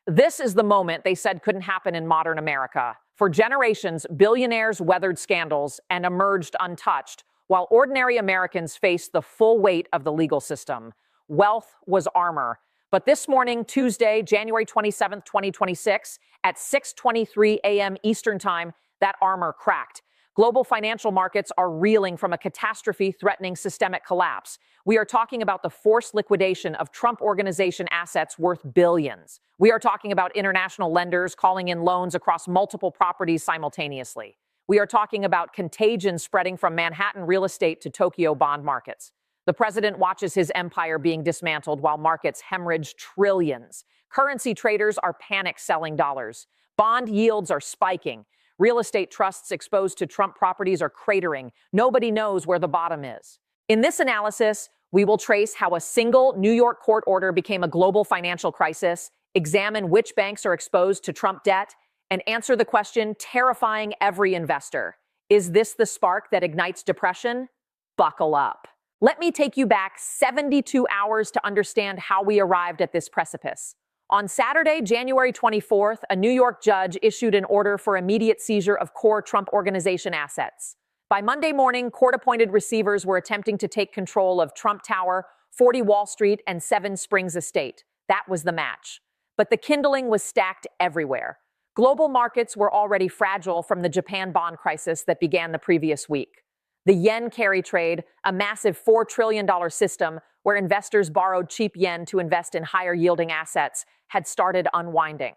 This is the moment they said couldn't happen in modern America. For generations, billionaires weathered scandals and emerged untouched, while ordinary Americans faced the full weight of the legal system. Wealth was armor. But this morning, Tuesday, January 27th, 2026, at 6:23 a.m. Eastern Time, that armor cracked. Global financial markets are reeling from a catastrophe threatening systemic collapse. We are talking about the forced liquidation of Trump Organization assets worth billions. We are talking about international lenders calling in loans across multiple properties simultaneously. We are talking about contagion spreading from Manhattan real estate to Tokyo bond markets. The president watches his empire being dismantled while markets hemorrhage trillions. Currency traders are panic selling dollars. Bond yields are spiking. Real estate trusts exposed to Trump properties are cratering. Nobody knows where the bottom is. In this analysis, we will trace how a single New York court order became a global financial crisis, examine which banks are exposed to Trump debt, and answer the question terrifying every investor. Is this the spark that ignites depression? Buckle up. Let me take you back 72 hours to understand how we arrived at this precipice. On Saturday, January 24th, a New York judge issued an order for immediate seizure of core Trump Organization assets. By Monday morning, court-appointed receivers were attempting to take control of Trump Tower, 40 Wall Street, and 7 Springs Estate. That was the match. But the kindling was stacked everywhere. Global markets were already fragile from the Japan bond crisis that began the previous week. The yen carry trade, a massive $4 trillion system where investors borrowed cheap yen to invest in higher-yielding assets, had started unwinding.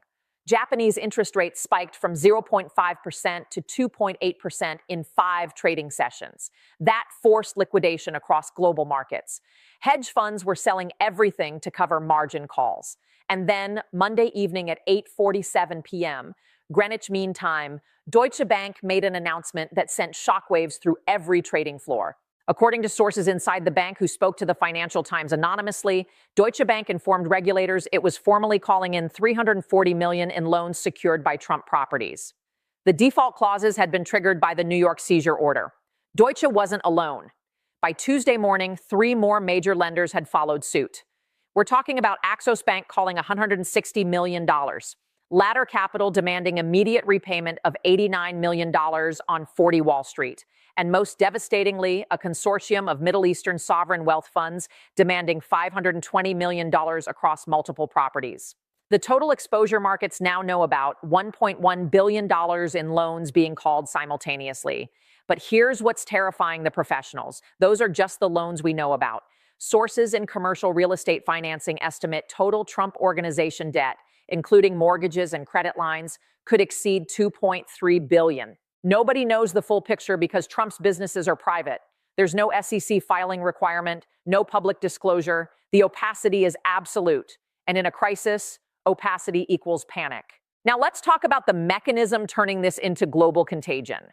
Japanese interest rates spiked from 0.5% to 2.8% in 5 trading sessions. That forced liquidation across global markets. Hedge funds were selling everything to cover margin calls. And then, Monday evening at 8:47 p.m., Greenwich Mean Time, Deutsche Bank made an announcement that sent shockwaves through every trading floor. According to sources inside the bank who spoke to the Financial Times anonymously, Deutsche Bank informed regulators it was formally calling in $340 million in loans secured by Trump properties. The default clauses had been triggered by the New York seizure order. Deutsche wasn't alone. By Tuesday morning, 3 more major lenders had followed suit. We're talking about Axos Bank calling $160 million. Ladder Capital demanding immediate repayment of $89 million on 40 Wall Street. And most devastatingly, a consortium of Middle Eastern sovereign wealth funds demanding $520 million across multiple properties. The total exposure markets now know about $1.1 billion in loans being called simultaneously. But here's what's terrifying the professionals. Those are just the loans we know about. Sources in commercial real estate financing estimate total Trump Organization debt, including mortgages and credit lines, could exceed $2.3 billion. Nobody knows the full picture because Trump's businesses are private. There's no SEC filing requirement, no public disclosure. The opacity is absolute. And in a crisis, opacity equals panic. Now let's talk about the mechanism turning this into global contagion.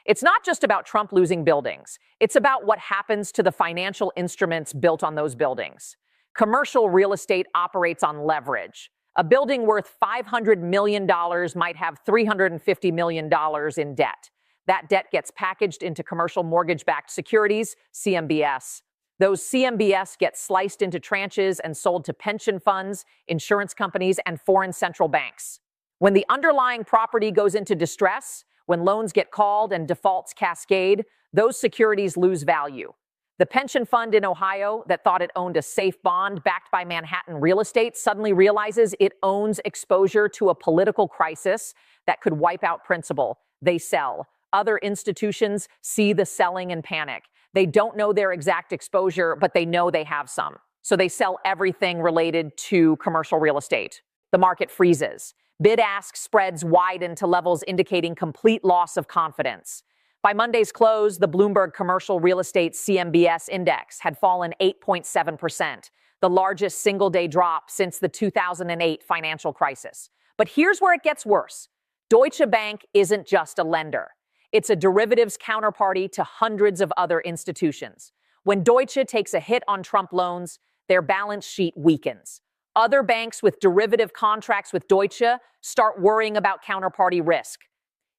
It's not just about Trump losing buildings. It's about what happens to the financial instruments built on those buildings. Commercial real estate operates on leverage. A building worth $500 million might have $350 million in debt. That debt gets packaged into commercial mortgage-backed securities, CMBS. Those CMBS get sliced into tranches and sold to pension funds, insurance companies, and foreign central banks. When the underlying property goes into distress, when loans get called and defaults cascade, those securities lose value. The pension fund in Ohio that thought it owned a safe bond backed by Manhattan real estate suddenly realizes it owns exposure to a political crisis that could wipe out principal. They sell. Other institutions see the selling and panic. They don't know their exact exposure, but they know they have some. So they sell everything related to commercial real estate. The market freezes. Bid-ask spreads widen to levels indicating complete loss of confidence. By Monday's close, the Bloomberg Commercial Real Estate CMBS Index had fallen 8.7%, the largest single-day drop since the 2008 financial crisis. But here's where it gets worse. Deutsche Bank isn't just a lender. It's a derivatives counterparty to hundreds of other institutions. When Deutsche takes a hit on Trump loans, their balance sheet weakens. Other banks with derivative contracts with Deutsche start worrying about counterparty risk.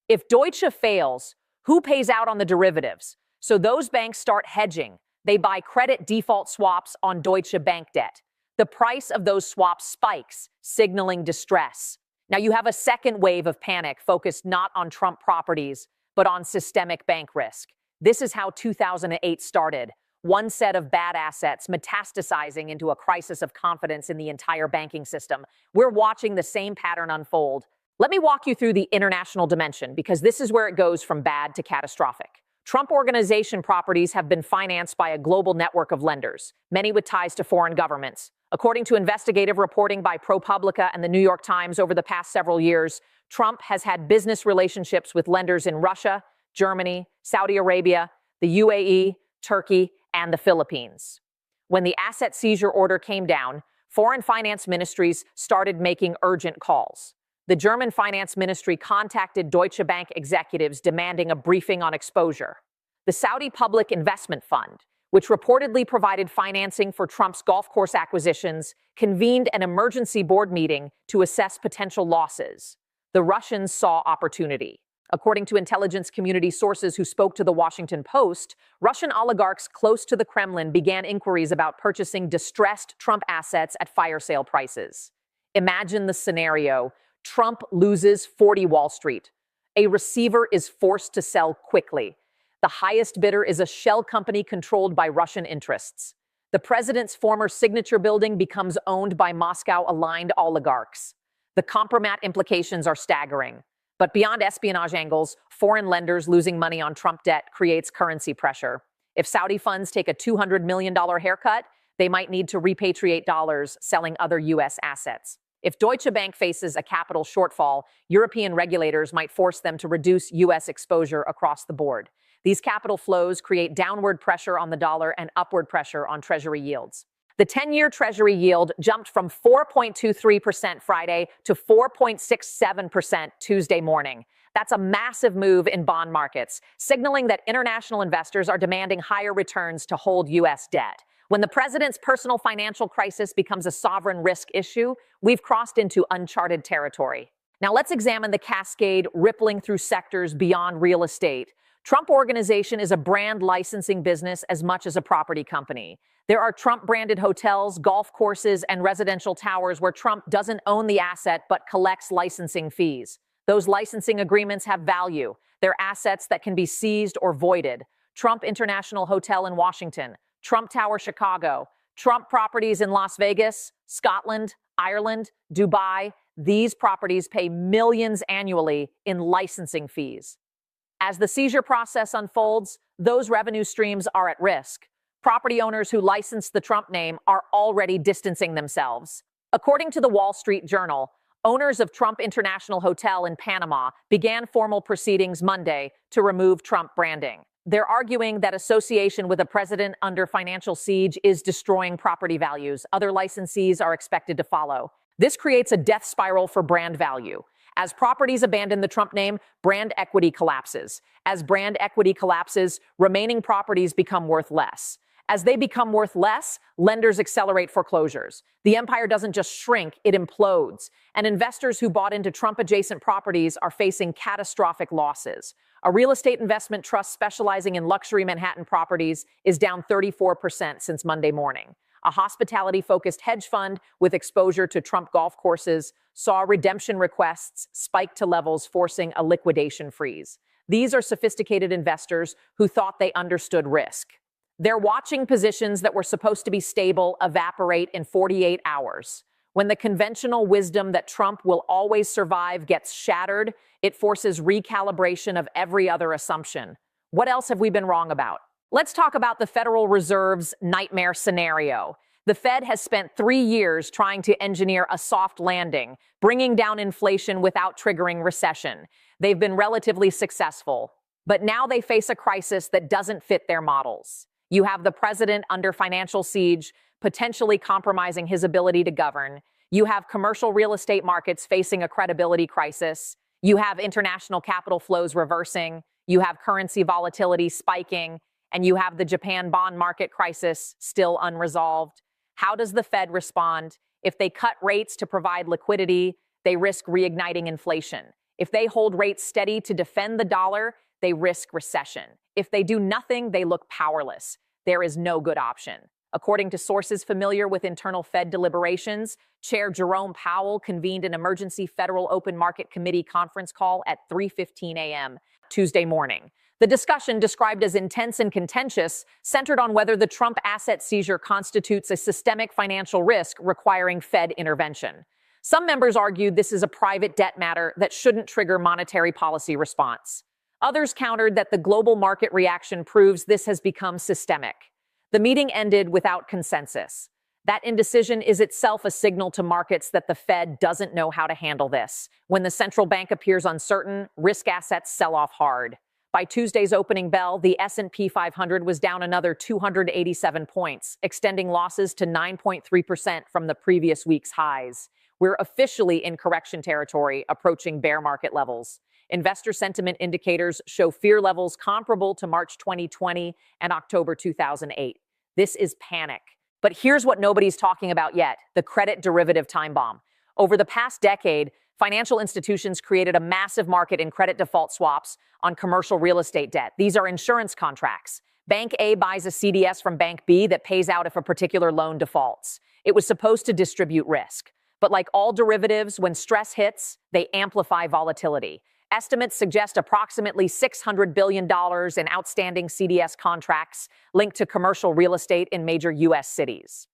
If Deutsche fails, who pays out on the derivatives? So those banks start hedging. They buy credit default swaps on Deutsche Bank debt. The price of those swaps spikes, signaling distress. Now you have a second wave of panic focused not on Trump properties, but on systemic bank risk. This is how 2008 started. One set of bad assets metastasizing into a crisis of confidence in the entire banking system. We're watching the same pattern unfold. Let me walk you through the international dimension, because this is where it goes from bad to catastrophic. Trump Organization properties have been financed by a global network of lenders, many with ties to foreign governments. According to investigative reporting by ProPublica and the New York Times over the past several years, Trump has had business relationships with lenders in Russia, Germany, Saudi Arabia, the UAE, Turkey, and the Philippines. When the asset seizure order came down, foreign finance ministries started making urgent calls. The German finance ministry contacted Deutsche Bank executives demanding a briefing on exposure. The Saudi Public Investment Fund, which reportedly provided financing for Trump's golf course acquisitions, convened an emergency board meeting to assess potential losses. The Russians saw opportunity. According to intelligence community sources who spoke to the Washington Post, Russian oligarchs close to the Kremlin began inquiries about purchasing distressed Trump assets at fire sale prices. Imagine the scenario. Trump loses 40 Wall Street. A receiver is forced to sell quickly. The highest bidder is a shell company controlled by Russian interests. The president's former signature building becomes owned by Moscow-aligned oligarchs. The compromat implications are staggering. But beyond espionage angles, foreign lenders losing money on Trump debt creates currency pressure. If Saudi funds take a $200 million haircut, they might need to repatriate dollars, selling other U.S. assets. If Deutsche Bank faces a capital shortfall, European regulators might force them to reduce U.S. exposure across the board. These capital flows create downward pressure on the dollar and upward pressure on Treasury yields. The 10-year Treasury yield jumped from 4.23% Friday to 4.67% Tuesday morning. That's a massive move in bond markets, signaling that international investors are demanding higher returns to hold U.S. debt. When the president's personal financial crisis becomes a sovereign risk issue, we've crossed into uncharted territory. Now let's examine the cascade rippling through sectors beyond real estate. Trump Organization is a brand licensing business as much as a property company. There are Trump-branded hotels, golf courses, and residential towers where Trump doesn't own the asset but collects licensing fees. Those licensing agreements have value. They're assets that can be seized or voided. Trump International Hotel in Washington, Trump Tower Chicago, Trump properties in Las Vegas, Scotland, Ireland, Dubai. These properties pay millions annually in licensing fees. As the seizure process unfolds, those revenue streams are at risk. Property owners who license the Trump name are already distancing themselves. According to the Wall Street Journal, owners of Trump International Hotel in Panama began formal proceedings Monday to remove Trump branding. They're arguing that association with a president under financial siege is destroying property values. Other licensees are expected to follow. This creates a death spiral for brand value. As properties abandon the Trump name, brand equity collapses. As brand equity collapses, remaining properties become worth less. As they become worth less, lenders accelerate foreclosures. The empire doesn't just shrink, it implodes. And investors who bought into Trump-adjacent properties are facing catastrophic losses. A real estate investment trust specializing in luxury Manhattan properties is down 34% since Monday morning. A hospitality-focused hedge fund with exposure to Trump golf courses saw redemption requests spike to levels forcing a liquidation freeze. These are sophisticated investors who thought they understood risk. They're watching positions that were supposed to be stable evaporate in 48 hours. When the conventional wisdom that Trump will always survive gets shattered, it forces recalibration of every other assumption. What else have we been wrong about? Let's talk about the Federal Reserve's nightmare scenario. The Fed has spent 3 years trying to engineer a soft landing, bringing down inflation without triggering recession. They've been relatively successful, but now they face a crisis that doesn't fit their models. You have the president under financial siege, potentially compromising his ability to govern. You have commercial real estate markets facing a credibility crisis. You have international capital flows reversing. You have currency volatility spiking. And you have the Japan bond market crisis still unresolved. How does the Fed respond? If they cut rates to provide liquidity, they risk reigniting inflation. If they hold rates steady to defend the dollar, they risk recession. If they do nothing, they look powerless. There is no good option. According to sources familiar with internal Fed deliberations, Chair Jerome Powell convened an emergency Federal Open Market Committee conference call at 3:15 a.m. Tuesday morning. The discussion, described as intense and contentious, centered on whether the Trump asset seizure constitutes a systemic financial risk requiring Fed intervention. Some members argued this is a private debt matter that shouldn't trigger monetary policy response. Others countered that the global market reaction proves this has become systemic. The meeting ended without consensus. That indecision is itself a signal to markets that the Fed doesn't know how to handle this. When the central bank appears uncertain, risk assets sell off hard. By Tuesday's opening bell, the S&P 500 was down another 287 points, extending losses to 9.3% from the previous week's highs. We're officially in correction territory, approaching bear market levels. Investor sentiment indicators show fear levels comparable to March 2020 and October 2008. This is panic. But here's what nobody's talking about yet: the credit derivative time bomb. Over the past decade, financial institutions created a massive market in credit default swaps on commercial real estate debt. These are insurance contracts. Bank A buys a CDS from Bank B that pays out if a particular loan defaults. It was supposed to distribute risk. But like all derivatives, when stress hits, they amplify volatility. Estimates suggest approximately $600 billion in outstanding CDS contracts linked to commercial real estate in major U.S. cities.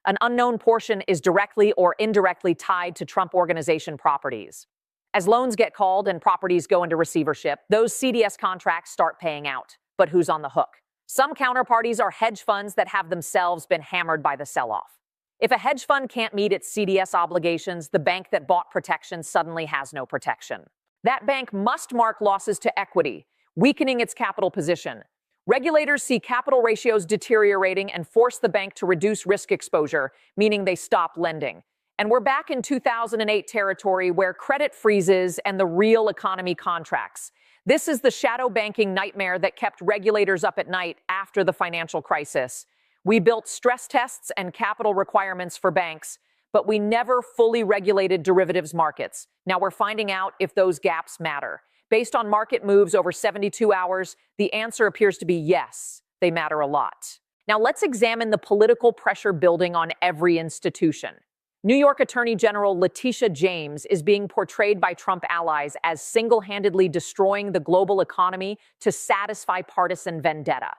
An unknown portion is directly or indirectly tied to Trump Organization properties. As loans get called and properties go into receivership, those CDS contracts start paying out. But who's on the hook? Some counterparties are hedge funds that have themselves been hammered by the sell-off. If a hedge fund can't meet its CDS obligations, the bank that bought protection suddenly has no protection. That bank must mark losses to equity, weakening its capital position. Regulators see capital ratios deteriorating and force the bank to reduce risk exposure, meaning they stop lending. And we're back in 2008 territory where credit freezes and the real economy contracts. This is the shadow banking nightmare that kept regulators up at night after the financial crisis. We built stress tests and capital requirements for banks, but we never fully regulated derivatives markets. Now we're finding out if those gaps matter. Based on market moves over 72 hours, the answer appears to be yes, they matter a lot. Now let's examine the political pressure building on every institution. New York Attorney General Letitia James is being portrayed by Trump allies as single-handedly destroying the global economy to satisfy partisan vendetta.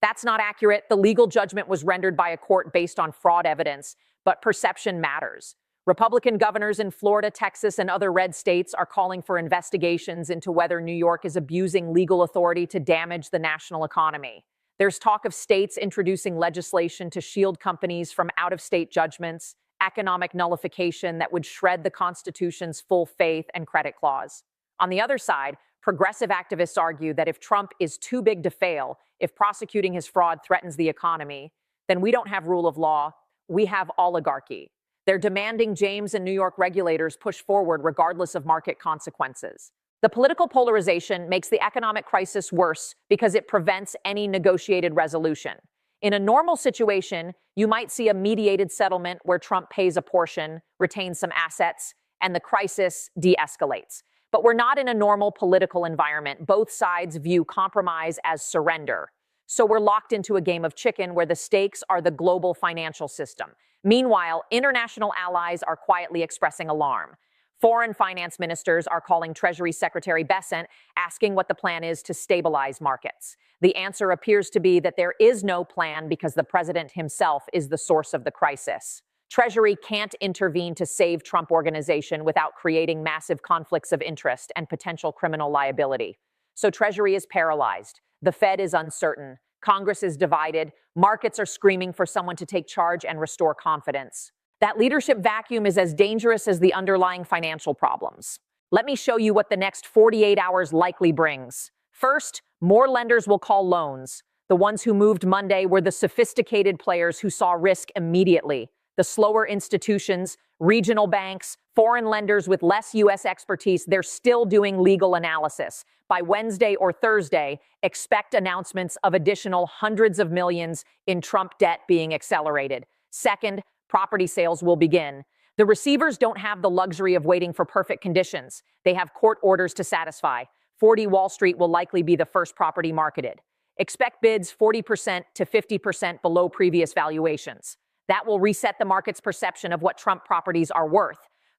That's not accurate. The legal judgment was rendered by a court based on fraud evidence, but perception matters. Republican governors in Florida, Texas, and other red states are calling for investigations into whether New York is abusing legal authority to damage the national economy. There's talk of states introducing legislation to shield companies from out-of-state judgments, economic nullification that would shred the Constitution's full faith and credit clause. On the other side, progressive activists argue that if Trump is too big to fail, if prosecuting his fraud threatens the economy, then we don't have rule of law, we have oligarchy. They're demanding James and New York regulators push forward regardless of market consequences. The political polarization makes the economic crisis worse because it prevents any negotiated resolution. In a normal situation, you might see a mediated settlement where Trump pays a portion, retains some assets, and the crisis de-escalates. But we're not in a normal political environment. Both sides view compromise as surrender. So we're locked into a game of chicken where the stakes are the global financial system. Meanwhile, international allies are quietly expressing alarm. Foreign finance ministers are calling Treasury Secretary Bessent, asking what the plan is to stabilize markets. The answer appears to be that there is no plan because the president himself is the source of the crisis. Treasury can't intervene to save Trump Organization without creating massive conflicts of interest and potential criminal liability. So Treasury is paralyzed. The Fed is uncertain. Congress is divided. Markets are screaming for someone to take charge and restore confidence. That leadership vacuum is as dangerous as the underlying financial problems. Let me show you what the next 48 hours likely brings. First, more lenders will call loans. The ones who moved Monday were the sophisticated players who saw risk immediately. The slower institutions, regional banks, foreign lenders with less U.S. expertise, they're still doing legal analysis. By Wednesday or Thursday, expect announcements of additional hundreds of millions in Trump debt being accelerated. Second, property sales will begin. The receivers don't have the luxury of waiting for perfect conditions. They have court orders to satisfy. 40 Wall Street will likely be the first property marketed. Expect bids 40% to 50% below previous valuations. That will reset the market's perception of what Trump properties are worth,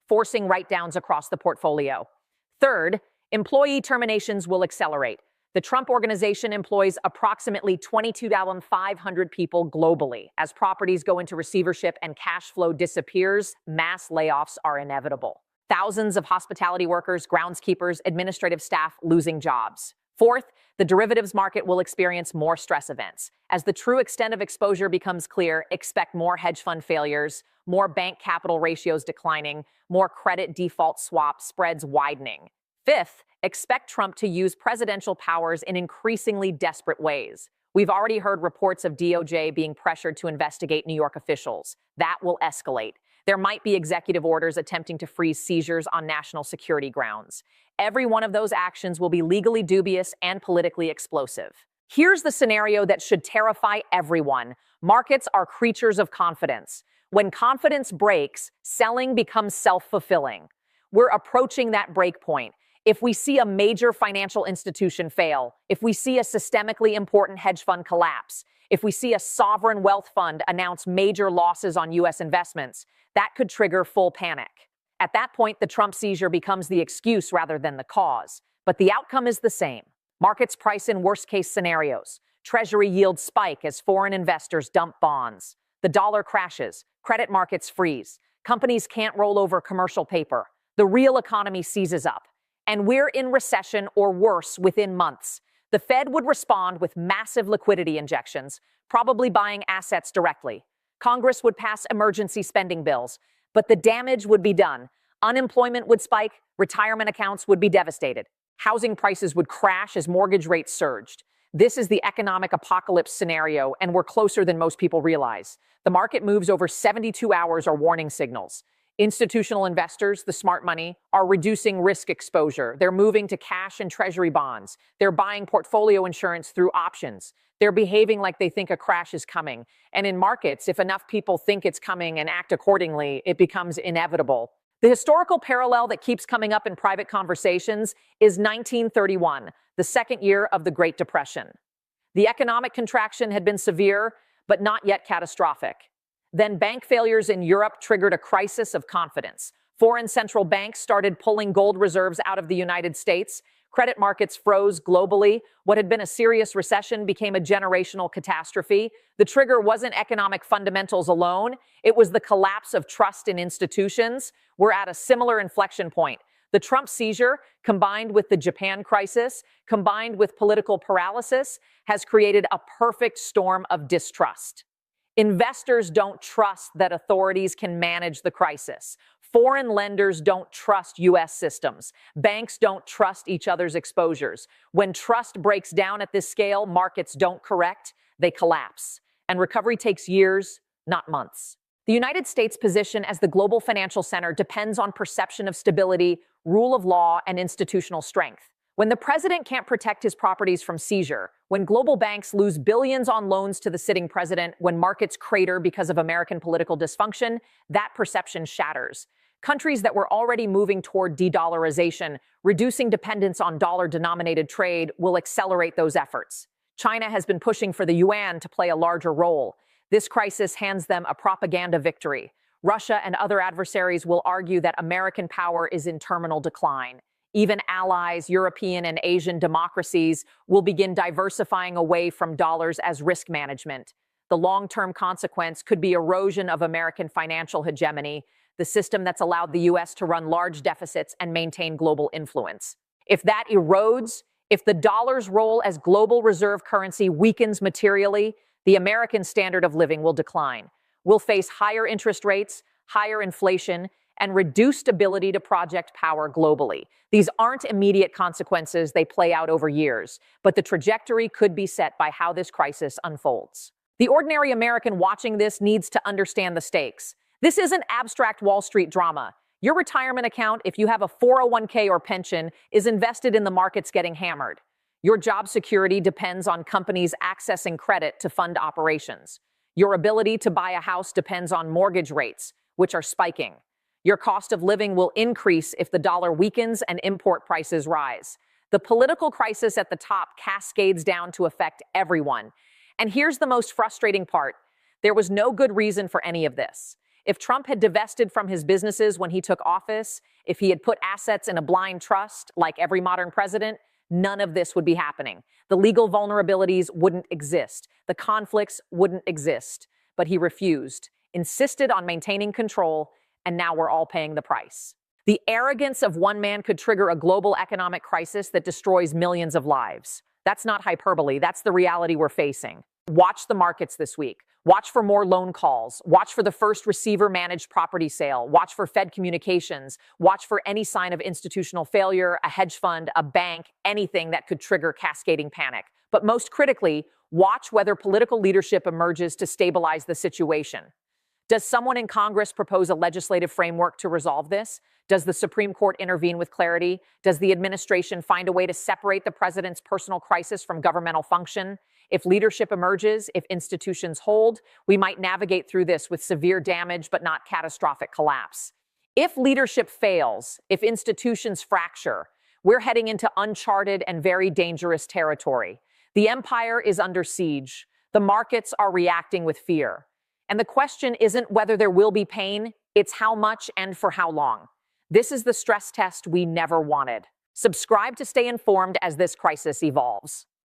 forcing write-downs across the portfolio. Third, employee terminations will accelerate. The Trump Organization employs approximately 22,500 people globally. As properties go into receivership and cash flow disappears, mass layoffs are inevitable. Thousands of hospitality workers, groundskeepers, administrative staff losing jobs. Fourth, the derivatives market will experience more stress events. As the true extent of exposure becomes clear, expect more hedge fund failures, more bank capital ratios declining, more credit default swap spreads widening. Fifth, expect Trump to use presidential powers in increasingly desperate ways. We've already heard reports of DOJ being pressured to investigate New York officials. That will escalate. There might be executive orders attempting to freeze seizures on national security grounds. Every one of those actions will be legally dubious and politically explosive. Here's the scenario that should terrify everyone. Markets are creatures of confidence. When confidence breaks, selling becomes self-fulfilling. We're approaching that break point. If we see a major financial institution fail, if we see a systemically important hedge fund collapse, if we see a sovereign wealth fund announce major losses on U.S. investments, that could trigger full panic. At that point, the Trump seizure becomes the excuse rather than the cause. But the outcome is the same. Markets price in worst-case scenarios. Treasury yields spike as foreign investors dump bonds. The dollar crashes. Credit markets freeze. Companies can't roll over commercial paper. The real economy seizes up. And we're in recession or worse within months. The Fed would respond with massive liquidity injections, probably buying assets directly. Congress would pass emergency spending bills, but the damage would be done. Unemployment would spike, retirement accounts would be devastated. Housing prices would crash as mortgage rates surged. This is the economic apocalypse scenario, and we're closer than most people realize. The market moves over 72 hours are warning signals. Institutional investors, the smart money, are reducing risk exposure. They're moving to cash and treasury bonds. They're buying portfolio insurance through options. They're behaving like they think a crash is coming. And in markets, if enough people think it's coming and act accordingly, it becomes inevitable. The historical parallel that keeps coming up in private conversations is 1931, the second year of the Great Depression. The economic contraction had been severe, but not yet catastrophic. Then bank failures in Europe triggered a crisis of confidence. Foreign central banks started pulling gold reserves out of the United States. Credit markets froze globally. What had been a serious recession became a generational catastrophe. The trigger wasn't economic fundamentals alone. It was the collapse of trust in institutions. We're at a similar inflection point. The Trump seizure, combined with the Japan crisis, combined with political paralysis, has created a perfect storm of distrust. Investors don't trust that authorities can manage the crisis. Foreign lenders don't trust U.S. systems. Banks don't trust each other's exposures. When trust breaks down at this scale, markets don't correct, they collapse. And recovery takes years, not months. The United States' position as the global financial center depends on perception of stability, rule of law, and institutional strength. When the president can't protect his properties from seizure, when global banks lose billions on loans to the sitting president, when markets crater because of American political dysfunction, that perception shatters. Countries that were already moving toward de-dollarization, reducing dependence on dollar-denominated trade, will accelerate those efforts. China has been pushing for the yuan to play a larger role. This crisis hands them a propaganda victory. Russia and other adversaries will argue that American power is in terminal decline. Even allies, European and Asian democracies, will begin diversifying away from dollars as risk management. The long-term consequence could be erosion of American financial hegemony, the system that's allowed the U.S. to run large deficits and maintain global influence. If that erodes, if the dollar's role as global reserve currency weakens materially, the American standard of living will decline. We'll face higher interest rates, higher inflation, and reduced ability to project power globally. These aren't immediate consequences, they play out over years, but the trajectory could be set by how this crisis unfolds. The ordinary American watching this needs to understand the stakes. This isn't abstract Wall Street drama. Your retirement account, if you have a 401k or pension, is invested in the markets getting hammered. Your job security depends on companies accessing credit to fund operations. Your ability to buy a house depends on mortgage rates, which are spiking. Your cost of living will increase if the dollar weakens and import prices rise. The political crisis at the top cascades down to affect everyone. And here's the most frustrating part. There was no good reason for any of this. If Trump had divested from his businesses when he took office, if he had put assets in a blind trust, like every modern president, none of this would be happening. The legal vulnerabilities wouldn't exist. The conflicts wouldn't exist. But he refused, insisted on maintaining control, and now we're all paying the price. The arrogance of one man could trigger a global economic crisis that destroys millions of lives. That's not hyperbole. That's the reality we're facing. Watch the markets this week. Watch for more loan calls. Watch for the first receiver-managed property sale. Watch for Fed communications. Watch for any sign of institutional failure, a hedge fund, a bank, anything that could trigger cascading panic. But most critically, watch whether political leadership emerges to stabilize the situation. Does someone in Congress propose a legislative framework to resolve this? Does the Supreme Court intervene with clarity? Does the administration find a way to separate the president's personal crisis from governmental function? If leadership emerges, if institutions hold, we might navigate through this with severe damage but not catastrophic collapse. If leadership fails, if institutions fracture, we're heading into uncharted and very dangerous territory. The empire is under siege. The markets are reacting with fear. And the question isn't whether there will be pain, it's how much and for how long. This is the stress test we never wanted. Subscribe to stay informed as this crisis evolves.